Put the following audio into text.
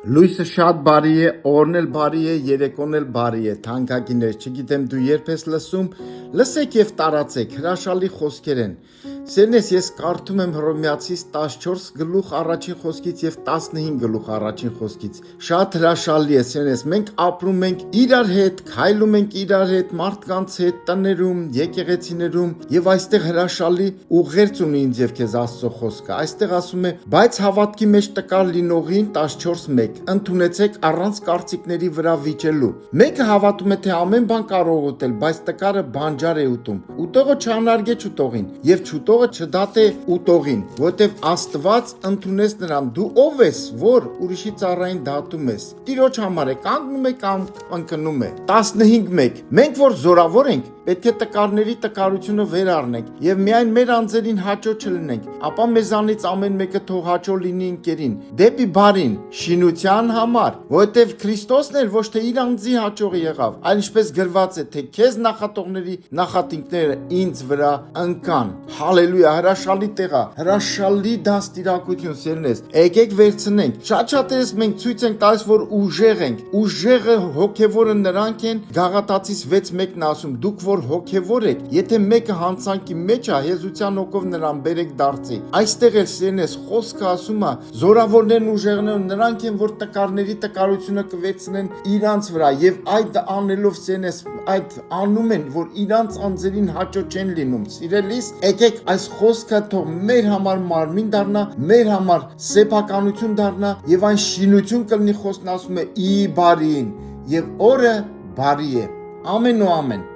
Լույսը շատ բարի է, օրն էլ բարի է, երեկոն էլ բարի է, թանկագիններ, չգիտեմ դու երբ ես լսում, լսեք եւ տարածեք, հրաշալի խոսքեր են։ Սերնես ես կարդում եմ Հռոմեացիս 14 գլուխ առաջին խոսքից եւ 15 գլուխ առաջին խոսքից։ Շատ հրաշալի է, սերնես, մենք ապրում ենք իրար հետ, քայլում ենք իրար հետ, մարդկանց հետ, տներում, եկեղեցիներում եւ այստեղ հրաշալի ուղերձ ունի ինձ եւ քեզ Աստծո խոսքը։ Այստեղ ասում է, բայց հավատքի մեջ տկար լինողին 14:1 ընդունեցեք առանց կարծիքների վրա վիճելու։ Մեկը հավատում է, թե ամեն բան կարող ուտել, բայց տկարը բանջար է ուտում։ Ուտողը չանարգե չուտողին եւ չուտողը չդատե ուտողին, որտեւ Աստված ընդունեց նրան։ Դու ով ես, որ ուրիշի ծառային դատում ես։ Տիրոջ համար է, կանգնում է կամ ընկնում է։ 15:1 Մենք որ զորավոր ենք, պետք է տկարների տկարությունը վեր առնենք եւ միայն մեր անձերին հաճո չլինենք, ապա մեզանից ամեն մեկը թող հաճո լինի ընկերին, դեպի բարին, շինության համար, որովհետեւ Քրիստոսն էլ ոչ թե իր անձի հաճողը եղավ, այլ ինչպես գրված է, թե քեզ նախատողների նախատինքները ինձ վրա ընկան։ Հալելույա, հրաշալի տեղ է, հրաշալի դաստիարակություն, սերնես։ Եկեք վերցնենք։ Շատ-շատերս մենք ցույց ենք տալիս, որ ուժեղ ենք։ Ուժեղը հոգևորը նրանք են, Գաղատացիս 6:1-ն ասում, դուք որ հոգևոր եք, եթե մեկը հանցանքի մեջ է, հեզության հոգով նրան բերեք դարձի։ Այստեղ էլ սերնես խոսքը ասում է, զորավորներն ուժեղներն նրանք են, որ տկարների տկարությունը կվերցնեն իրանց վրա եւ այդ անելով սերնես, այդ անում են, որ իրանց անձերին հաճո չեն լինում։ Սիրելիս, եկեք այս խոսքը թող մեր համար մարմին դառնա, մեր համար սեփականություն դառնա եւ այն շինություն կլինի, խոսքն ասում է ի բարին եւ օրը բարի է։ Ամեն ու ամեն։